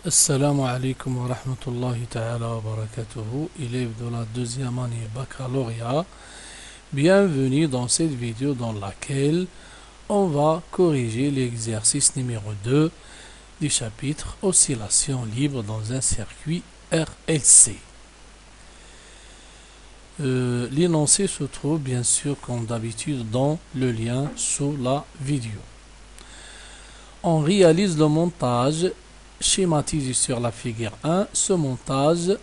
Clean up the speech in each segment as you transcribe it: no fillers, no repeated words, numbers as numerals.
Assalamu alaikum wa rahmatullahi ta'ala wa barakatuhu, élèves de la deuxième année baccalauréat. Bienvenue dans cette vidéo dans laquelle on va corriger l'exercice numéro 2 du chapitre Oscillation libre dans un circuit RLC. L'énoncé se trouve bien sûr comme d'habitude dans le lien sous la vidéo. On réalise le montage schématisé sur la figure 1. Ce montage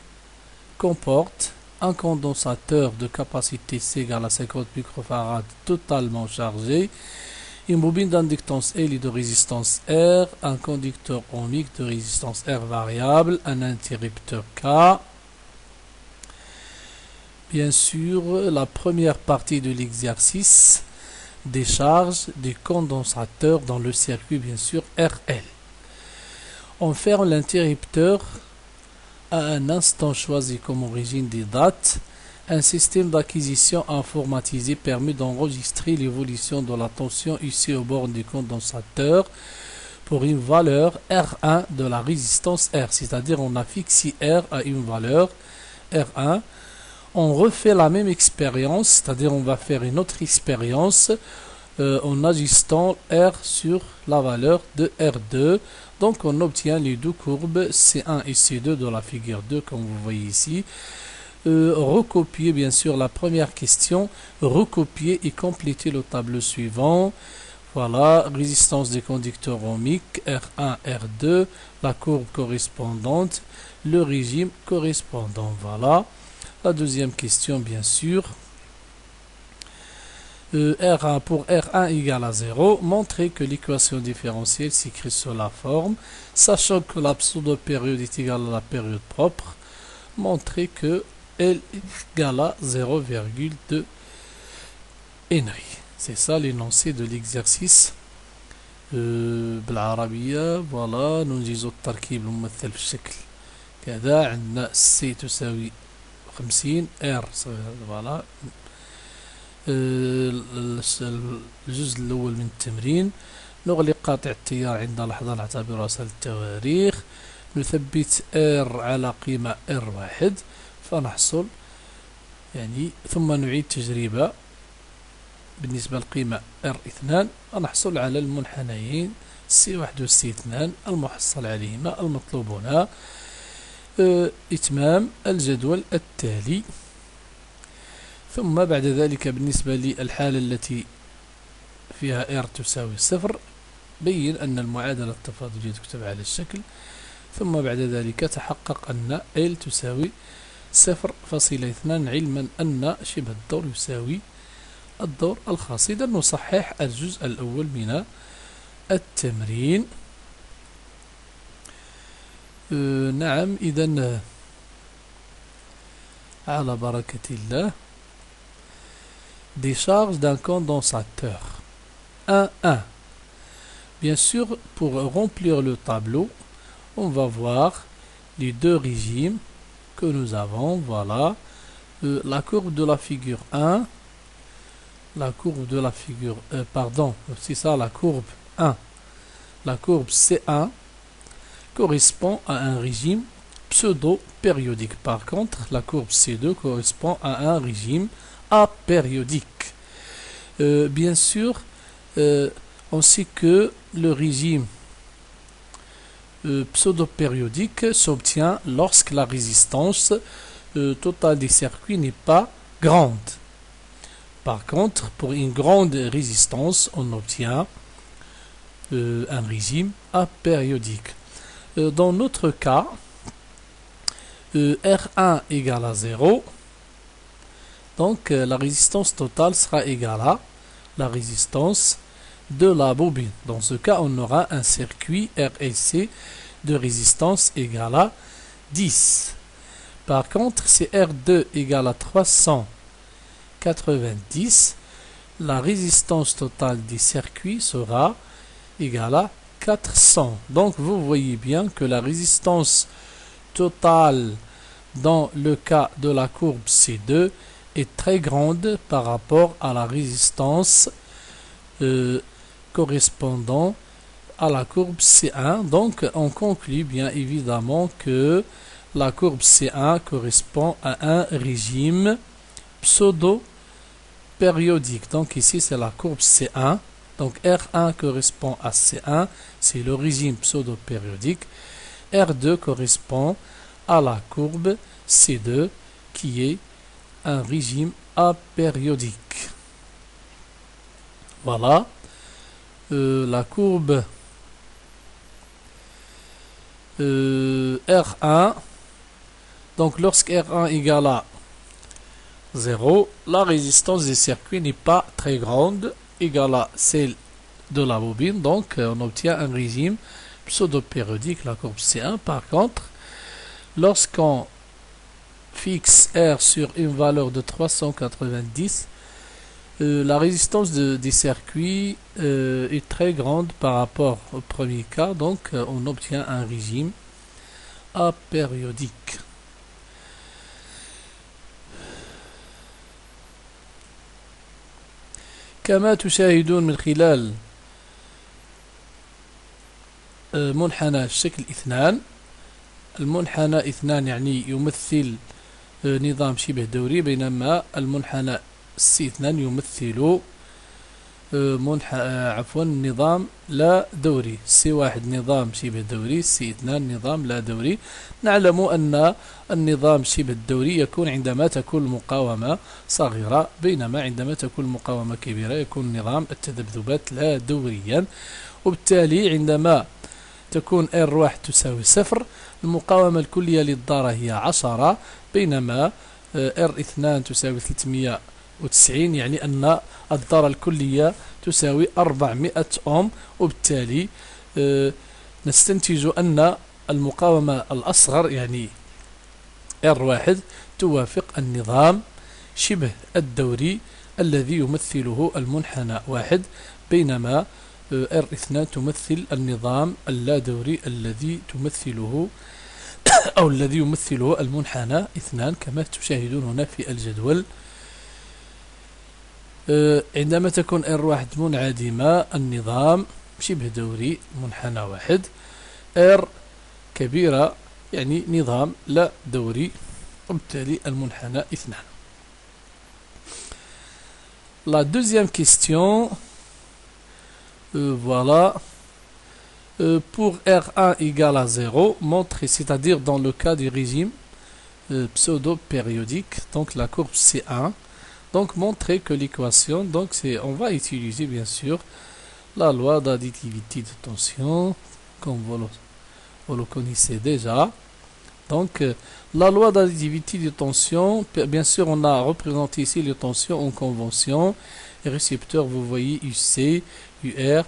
comporte un condensateur de capacité C égale à 50 microfarad totalement chargé, une bobine d'inductance L et de résistance R, un conducteur ohmique de résistance R variable, un interrupteur K. Bien sûr, la première partie de l'exercice décharge des condensateurs dans le circuit bien sûr RL. On ferme l'interrupteur à un instant choisi comme origine des dates. Un système d'acquisition informatisé permet d'enregistrer l'évolution de la tension ici au bord du condensateur pour une valeur R1 de la résistance R, c'est-à-dire on a fixé R à une valeur R1. On refait la même expérience, c'est-à-dire on va faire une autre expérience en ajustant R sur la valeur de R2. Donc on obtient les deux courbes C1 et C2 de la figure 2 comme vous voyez ici. Recopier bien sûr la première question, recopier et compléter le tableau suivant. Voilà, résistance des conducteurs ohmiques R1, R2, la courbe correspondante, le régime correspondant. Voilà, la deuxième question bien sûr. R1 pour R1 égale à 0, montrer que l'équation différentielle s'écrit sous la forme, sachant que la pseudo-période est égale à la période propre, montrer que L égale à 0,2 NI. C'est ça l'énoncé de l'exercice. بالعربية voilà ننجز التركيب الممثل في الشكل كذا. عندنا C تساوي 50 R voilà. الجزء الأول من التمرين: نغلق قاطع التيار عند لحظة نعتبرها سل التواريخ، نثبت R على قيمة R1 فنحصل يعني ثم نعيد تجربة بالنسبة للقيمة R2 ونحصل على المنحنيين C1 و C2 المحصل عليهما المطلوب هنا. إتمام الجدول التالي. ثم بعد ذلك بالنسبة للحالة التي فيها R تساوي 0 بين أن المعادلة التفاضلية تكتب على الشكل. ثم بعد ذلك تحقق أن L تساوي 0.2 علما أن شبه الدور يساوي الدور الخاص. إذا نصحح الجزء الأول من التمرين. نعم إذا على بركة الله. Décharge d'un condensateur 1,1. Bien sûr, pour remplir le tableau, on va voir les deux régimes que nous avons. Voilà, la courbe de la figure 1, la courbe de la figure, pardon, c'est ça la courbe 1. La courbe C1 correspond à un régime pseudo-périodique. Par contre, la courbe C2 correspond à un régime apériodique. Bien sûr, on sait que le régime pseudo-périodique s'obtient lorsque la résistance totale des circuits n'est pas grande. Par contre, pour une grande résistance, on obtient un régime apériodique. Dans notre cas, R1 égale à 0. Donc la résistance totale sera égale à la résistance de la bobine. Dans ce cas, on aura un circuit RLC de résistance égale à 10. Par contre, si R2 égale à 390, la résistance totale des circuits sera égale à 400. Donc vous voyez bien que la résistance totale dans le cas de la courbe C2 est très grande par rapport à la résistance correspondant à la courbe C1. Donc on conclut bien évidemment que la courbe C1 correspond à un régime pseudo-périodique. Donc ici c'est la courbe C1. Donc R1 correspond à C1, c'est le régime pseudo-périodique. R2 correspond à la courbe C2 qui est un régime apériodique. Voilà. La courbe R1. Donc lorsque R1 égale à 0, la résistance du circuit n'est pas très grande, égale à celle de la bobine. Donc on obtient un régime pseudo-périodique, la courbe C1. Par contre, lorsqu'on fixe R sur une valeur de 390, la résistance des circuits est très grande par rapport au premier cas, donc on obtient un régime apériodique. كما تشاهدون من خلال منحنى الشكل 2. المنحنى 2 يعني يمثل نظام شبه دوري، بينما المنحنى C2 يمثل نظام لا دوري. C1 نظام شبه دوري، C2 نظام لا دوري. نعلم أن النظام شبه الدوري يكون عندما تكون المقاومة صغيرة، بينما عندما تكون المقاومة كبيرة يكون نظام التذبذبات لا دوريا. وبالتالي عندما تكون R1 تساوي 0، المقاومة الكلية للضارة هي 10، بينما R2 تساوي 390، يعني أن الضارة الكلية تساوي 400 أوم. وبالتالي نستنتج أن المقاومة الأصغر يعني R1 توافق النظام شبه الدوري الذي يمثله المنحنى 1، بينما R2 تمثل النظام اللادوري الذي تمثله أو الذي يمثله المنحنى 2 كما تشاهدون هنا في الجدول. عندما تكون R1 منعدمة النظام شبه دوري منحنى 1، R كبيرة يعني نظام لا دوري، وبالتالي المنحنى 2. La deuxième question, voilà, pour R1 égale à 0, montrez, c'est-à-dire dans le cas du régime pseudo-périodique, donc la courbe C1, donc montrer que l'équation, donc on va utiliser bien sûr la loi d'additivité de tension, comme vous le connaissez déjà. Donc la loi d'additivité de tension, bien sûr on a représenté ici les tensions en convention, les récepteurs vous voyez UC, UR,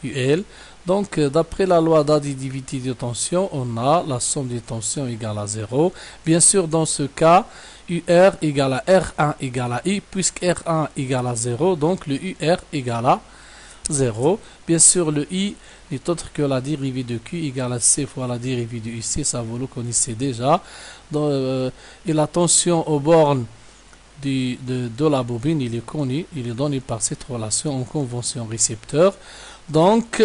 UL. Donc d'après la loi d'additivité de tension, on a la somme des tensions égale à 0. Bien sûr dans ce cas, UR égale à R1 égale à I, puisque R1 égale à 0, donc le UR égale à 0. Bien sûr le I n'est autre que la dérivée de Q égale à C fois la dérivée de UC, ça vous le connaissez déjà. Donc, et la tension aux bornes de la bobine, il est connu, il est donné par cette relation en convention récepteur. Donc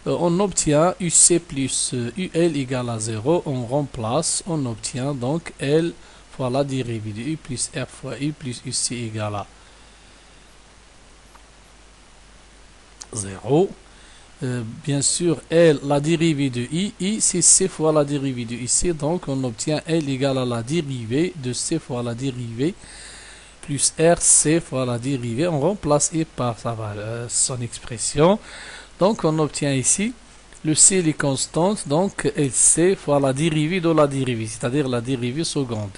on obtient UC plus UL égale à 0, on remplace, on obtient donc L fois la dérivée de U plus R fois I plus UC égale à 0. Bien sûr, L, la dérivée de I c'est C fois la dérivée de IC, donc on obtient L égale à la dérivée de C fois la dérivée plus R, C fois la dérivée, on remplace I par son expression, donc on obtient ici, le C est constante, donc LC fois la dérivée de la dérivée, c'est-à-dire la dérivée seconde,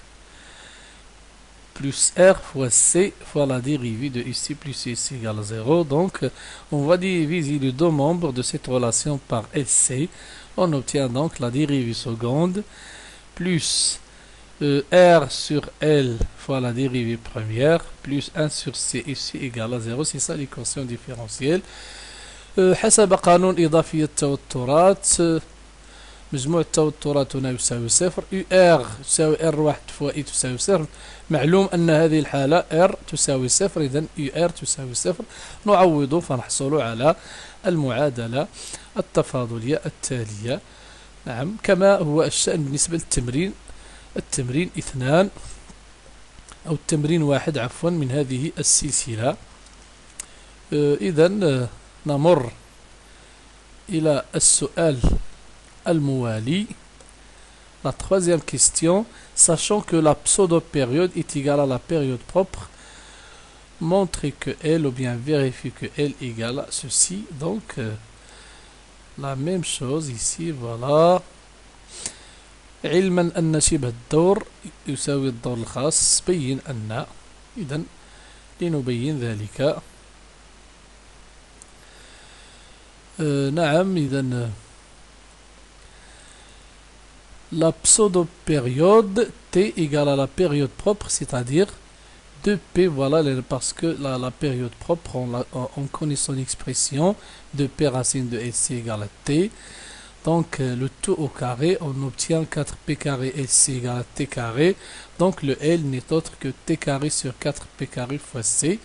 plus R fois C fois la dérivée de ici plus ici égale à 0. Donc on va diviser les deux membres de cette relation par LC. On obtient donc la dérivée seconde plus R sur L fois la dérivée première plus 1 sur C ici égale à 0. C'est ça l'équation différentielle. حسب قانون إضافية التوترات مجموع التوترات هنا يساوي صفر. UR تساوي R1 فوا I تساوي صفر. معلوم أن هذه الحالة R تساوي صفر، إذن UR تساوي صفر. نعوض فنحصل على المعادلة التفاضلية التالية. نعم، كما هو الشأن بالنسبة للتمرين. التمرين 2 أو التمرين 1 عفوا من هذه السلسلة. إذن نمر إلى السؤال الموالي. La troisième question, sachant que la pseudo-période est égale à la période propre, montrez que L ou bien vérifiez que L égale à ceci. Donc, la même chose ici, voilà. علما أن شبه الدور يساوي الدور الخاص، بين أن، إذن لنبين ذلك. نعم، إذن la pseudo-période T égale à la période propre, c'est-à-dire 2P, voilà, parce que la période propre, on connaît son expression, 2P racine de LC égale à T. Donc, le tout au carré, on obtient 4P carré LC égale à T carré. Donc, le L n'est autre que T carré sur 4P carré fois C.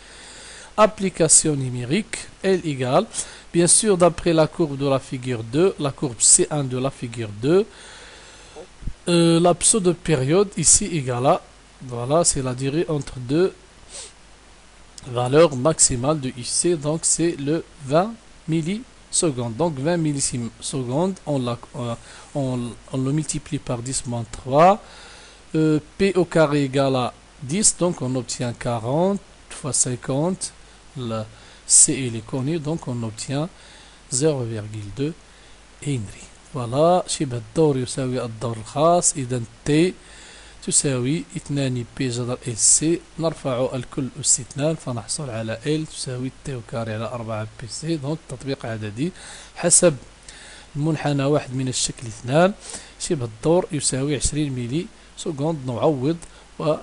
Application numérique, L égale, bien sûr, d'après la courbe de la figure 2, la courbe C1 de la figure 2, la pseudo-période ici égale à, voilà, c'est la durée entre deux valeurs maximales de IC, donc c'est le 20 millisecondes. Donc 20 millisecondes, on le multiplie par 10 moins 3. P au carré égale à 10, donc on obtient 40 fois 50. Le C il est connu, donc on obtient 0,2 Henry. Voilà، شبه الدور يساوي الدور الخاص، إذا T تساوي 2P جذر LC، نرفع الكل أس 2 فنحصل على L تساوي T وكاري على 4PC. دونك تطبيق عددي حسب المنحنى 1 من الشكل 2، شبه الدور يساوي 20 ميلي سكوند. نعوض و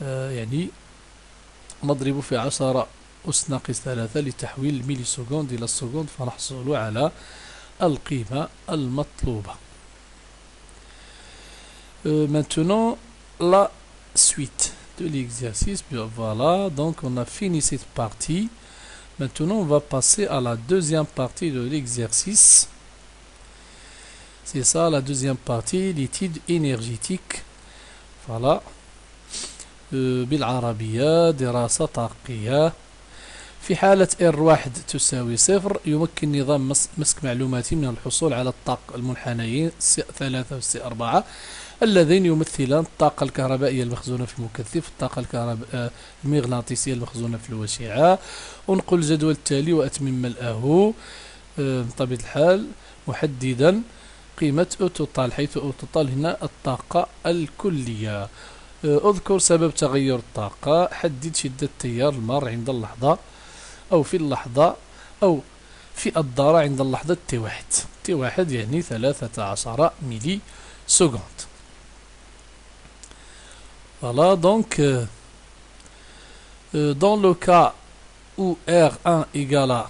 يعني نضرب في 10 أس ناقص 3 لتحويل الميلي سكوند إلى السكوند، فنحصل على القيمة المطلوبة. Maintenant la suite de l'exercice. Voilà, donc on a fini cette partie. Maintenant on va passer à la deuxième partie de l'exercice. C'est ça la deuxième partie, l'étude énergétique. Voilà. بالعربية دراسة طاقية. في حالة R1 تساوي صفر يمكن نظام مسك معلوماتي من الحصول على الطاقة المنحنيين C3 و C4 اللذين يمثلان الطاقة الكهربائية المخزونة في المكثف، الطاقة المغناطيسية المخزونة في الوشعة. أنقل الجدول التالي وأتمم ملئه بطبيعة الحال محددا قيمة أو توتال، حيث أو توتال هنا الطاقة الكلية. اذكر سبب تغير الطاقة، حدد شدة تيار المار عند اللحظة أو في اللحظة أو في الذرة عند اللحظة T1 يعني 13 ميلي سكوند. Voilà, donc dans le cas où R1 égale à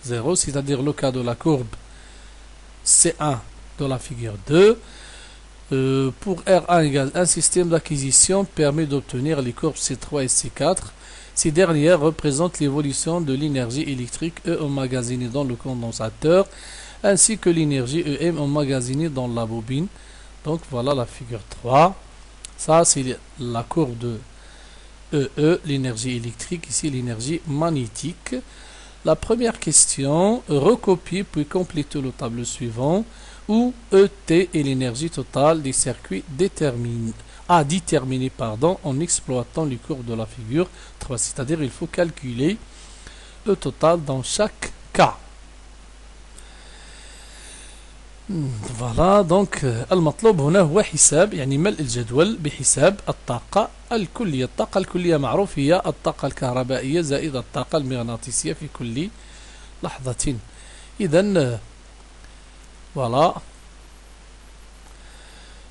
0, c'est-à-dire le cas de la courbe C1 de la figure 2, pour R1 égale un système d'acquisition permet d'obtenir les courbes C3 et C4. Ces dernières représentent l'évolution de l'énergie électrique E emmagasinée dans le condensateur ainsi que l'énergie EM emmagasinée dans la bobine. Donc voilà la figure 3. Ça c'est la courbe de EE, l'énergie électrique, ici l'énergie magnétique. La première question, recopier puis compléter le tableau suivant où ET est l'énergie totale des circuits déterminés en exploitant les courbes de la figure 3. C'est-à-dire il faut calculer le total dans chaque cas. Voilà, donc المطلوب هنا هو حساب يعني ملء الجدول بحساب الطاقة الكلية. الطاقة الكلية معروف هي الطاقة الكهربائية زائد الطاقة المغناطيسية في كل لحظة. إذن voilà.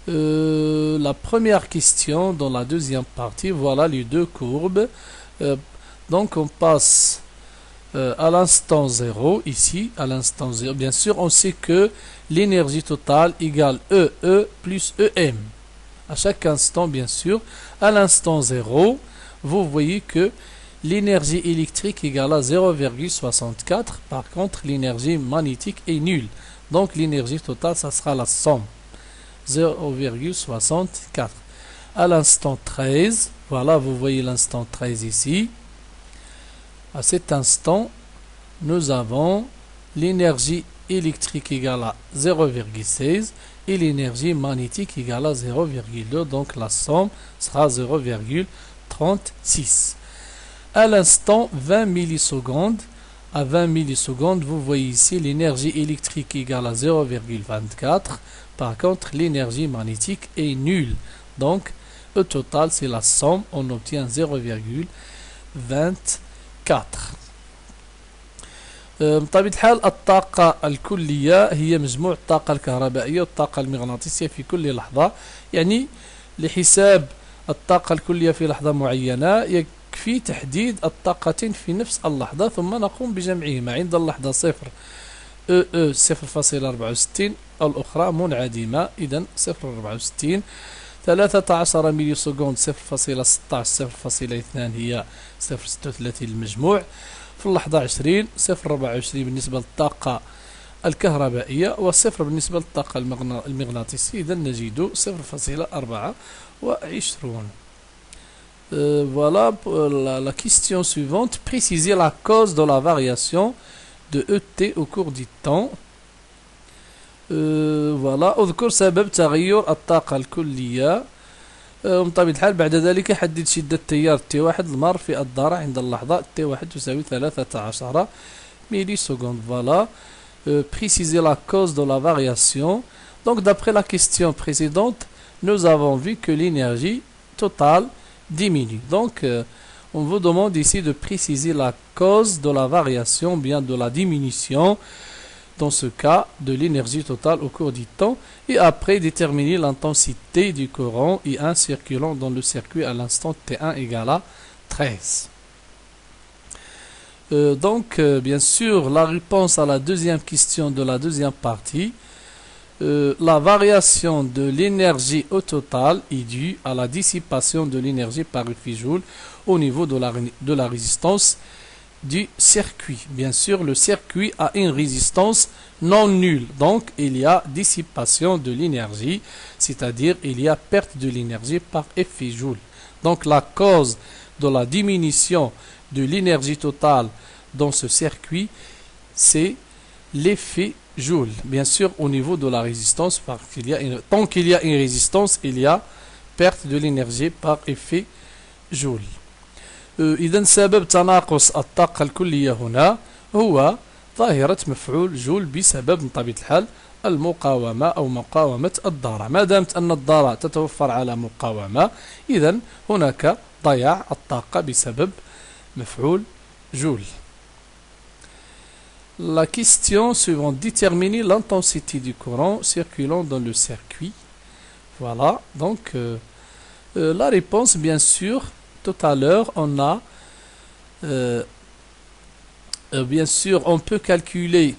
La première question dans la deuxième partie, voilà les deux courbes. Donc on passe à l'instant 0, ici, à l'instant 0, bien sûr, on sait que l'énergie totale égale EE plus EM. À chaque instant, bien sûr, à l'instant 0, vous voyez que l'énergie électrique égale à 0,64. Par contre, l'énergie magnétique est nulle. Donc, l'énergie totale, ça sera la somme. 0,64. À l'instant 13, voilà, vous voyez l'instant 13 ici. À cet instant, nous avons l'énergie électrique égale à 0,16 et l'énergie magnétique égale à 0,2. Donc la somme sera 0,36. À l'instant 20 millisecondes, à 20 millisecondes, vous voyez ici l'énergie électrique égale à 0,24. Par contre, l'énergie magnétique est nulle. Donc, au total, c'est la somme. On obtient 0,24. بطبيعة الحال الطاقة الكلية هي مجموع الطاقة الكهربائية والطاقة المغناطيسية في كل لحظة. يعني لحساب الطاقة الكلية في لحظة معينة يكفي تحديد الطاقتين في نفس اللحظة ثم نقوم بجمعهما. عند اللحظة 0 0.64 الأخرى منعدمة، إذن 0.64. 13 ملي سكوند 0.16 0.2 هي 0.36 المجموع. في اللحظة 20 0.24 بالنسبة للطاقة الكهربائية و0 بالنسبة للطاقة المغناطيسية، إذا نجد 0.24. Voilà la question suivante. Préciser la cause de la variation de ET au cours du temps. Voilà. اذكر سبب تغير الطاقة الكلية. بطبيعة الحال بعد ذلك حدد شدة تيار T1 المار في الذرة عند اللحظة T1 تساوي 13 ملي سكوند. Voilà. Préciser la cause de la variation. Donc d'après la question précédente, nous avons vu que l'énergie totale diminue. Donc on vous demande ici de préciser la cause de la variation, bien de la diminution, dans ce cas de l'énergie totale au cours du temps, et après déterminer l'intensité du courant I1 circulant dans le circuit à l'instant T1 égale à 13. Donc bien sûr la réponse à la deuxième question de la deuxième partie, la variation de l'énergie au total est due à la dissipation de l'énergie par F-joule au niveau de la résistance du circuit. Bien sûr, le circuit a une résistance non nulle, donc il y a dissipation de l'énergie, c'est-à-dire il y a perte de l'énergie par effet joule. Donc la cause de la diminution de l'énergie totale dans ce circuit, c'est l'effet joule. Bien sûr, au niveau de la résistance, parce qu'il y a tant qu'il y a une résistance, il y a perte de l'énergie par effet joule. إذا سبب تناقص الطاقة الكلية هنا هو ظاهرة مفعول جول بسبب بطبيعة الحال المقاومة أو مقاومة الذرة. ما دامت أن الذرة تتوفر على مقاومة، إذا هناك ضياع الطاقة بسبب مفعول جول. La question suivante. Déterminer l'intensité du courant circulant dans le circuit. Voilà. Donc la réponse, bien sûr, tout à l'heure, on a bien sûr, on peut calculer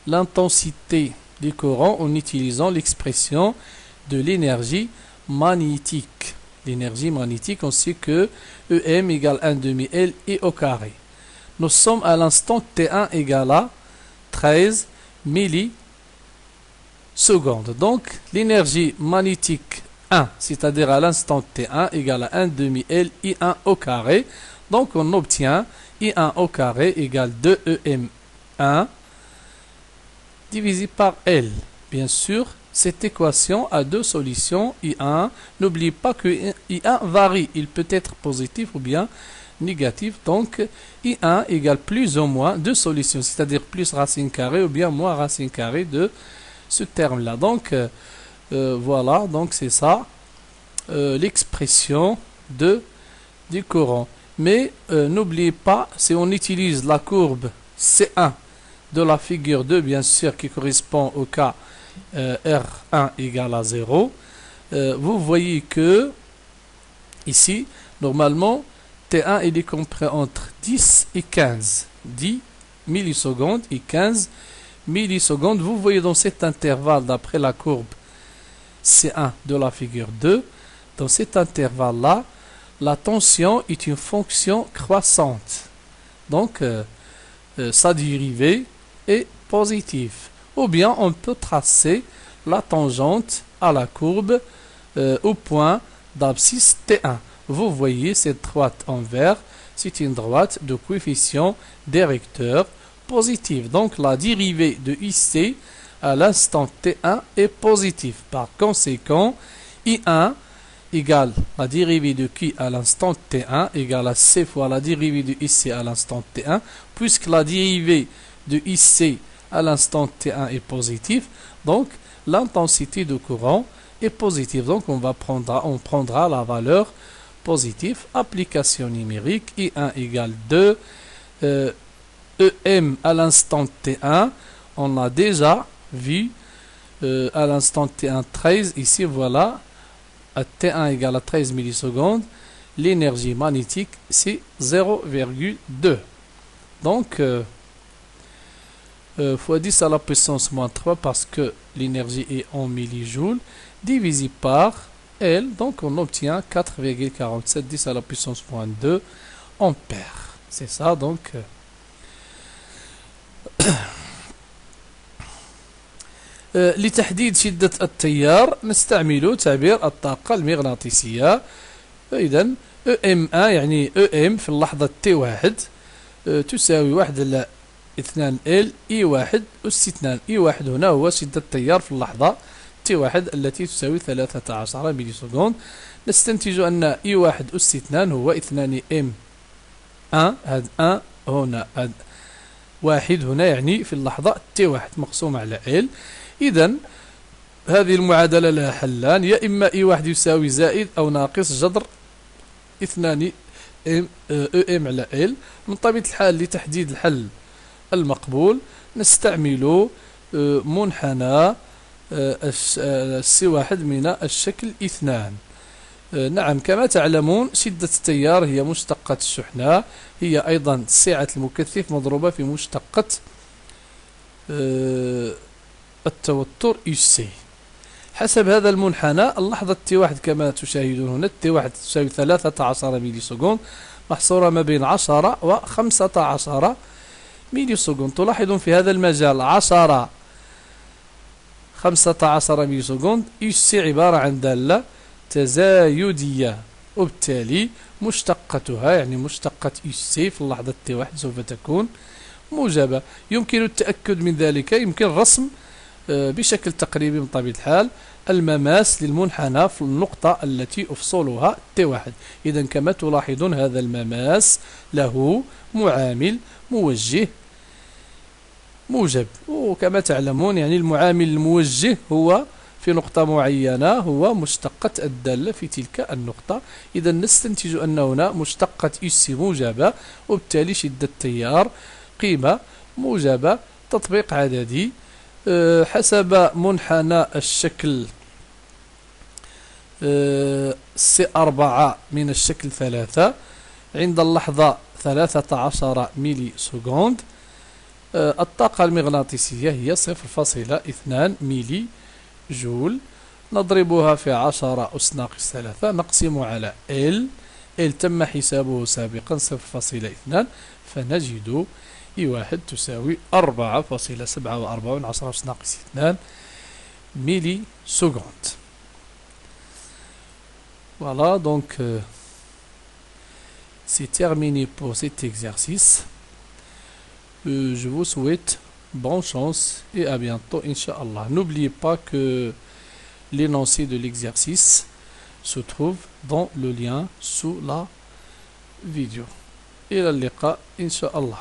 l'intensité du courant en utilisant l'expression de l'énergie magnétique. L'énergie magnétique, on sait que EM égale 1 demi L I au carré. Nous sommes à l'instant T1 égale à 13 millisecondes. Donc, l'énergie magnétique 1, c'est-à-dire à l'instant T1 égale à 1 demi L I1 au carré. Donc on obtient I1 au carré égale 2EM1 divisé par L. Bien sûr, cette équation a deux solutions. I1, n'oubliez pas que I1 varie, il peut être positif ou bien négatif. Donc I1 égale plus ou moins deux solutions, c'est-à-dire plus racine carrée ou bien moins racine carrée de ce terme-là. Donc voilà, donc c'est ça l'expression du courant. Mais n'oubliez pas, si on utilise la courbe C1 de la figure 2, bien sûr, qui correspond au cas R1 égale à 0, vous voyez que ici, normalement, T1 il est compris entre 10 et 15. 10 millisecondes et 15 millisecondes. Vous voyez dans cet intervalle, d'après la courbe C1 de la figure 2, dans cet intervalle-là, la tension est une fonction croissante. Donc, sa dérivée est positive. Ou bien, on peut tracer la tangente à la courbe au point d'abscisse T1. Vous voyez cette droite en vert, c'est une droite de coefficient directeur positif. Donc, la dérivée de IC à l'instant T1 est positive. Par conséquent, I1 égale la dérivée de Q à l'instant T1 égale à C fois la dérivée de IC à l'instant T1, puisque la dérivée de IC à l'instant T1 est positive, donc l'intensité de courant est positive. Donc on prendra la valeur positive. Application numérique, I1 égale 2, EM à l'instant T1, on a déjà vu à l'instant T1 13, ici voilà, à T1 égale à 13 millisecondes, l'énergie magnétique c'est 0,2. Donc, fois 10 à la puissance moins 3 parce que l'énergie est en millijoules, divisé par L, donc on obtient 4,47 10 à la puissance moins 2 ampères. C'est ça donc. لتحديد شدة التيار نستعمل تعبير الطاقة المغناطيسية. إذا EM1 يعني EM في اللحظة T1 تساوي 1 إلى 2 L E1 أس 2. E1 هنا هو شدة التيار في اللحظة T1 التي تساوي 13 ملي سكوند. نستنتج أن E1 أس 2 هو 2 M1. هذا 1 هنا، هذا 1 هنا يعني في اللحظة T1 مقسوم على L. إذا هذه المعادلة لها حلان، يا إما E1 يساوي زائد أو ناقص جذر 2 EM على L. من طبيعة الحال لتحديد الحل المقبول نستعمل منحنى C1 من الشكل 2. نعم، كما تعلمون شدة التيار هي مشتقة الشحنة، هي أيضا سعة المكثف مضروبة في مشتقة التوتر UC. حسب هذا المنحنى اللحظة T1 كما تشاهدون هنا T1 تساوي 13 ملي سكوند محصورة ما بين 10 و 15 ملي سكوند. تلاحظون في هذا المجال 10 15 ملي سكوند UC عبارة عن دالة تزايدية، وبالتالي مشتقتها يعني مشتقة UC في اللحظة T1 سوف تكون موجبة. يمكن التأكد من ذلك، يمكن رسم بشكل تقريبي من طبيعة الحال المماس للمنحنى في النقطة التي أفصلها T1. إذا كما تلاحظون هذا المماس له معامل موجه موجب، وكما تعلمون يعني المعامل الموجه هو في نقطة معينة هو مشتقة الدالة في تلك النقطة. إذا نستنتج أن هنا مشتقة UC موجبة، وبالتالي شدة التيار قيمة موجبة. تطبيق عددي حسب منحنى الشكل C4 من الشكل 3 عند اللحظة 13 ملي سكوند الطاقة المغناطيسية هي 0.2 ملي جول. نضربها في 10 أس ناقص 3 نقسم على L تم حسابه سابقا 0.2، فنجد E1 تساوي 4.47 10 أس ناقص 2 ملي سكوند. Voilà, donc c'est terminé pour cet exercice. Je vous souhaite bonne chance et à bientôt, Inch'Allah. N'oubliez pas que l'énoncé de l'exercice se trouve dans le lien sous la vidéo. إلى اللقاء إن شاء الله.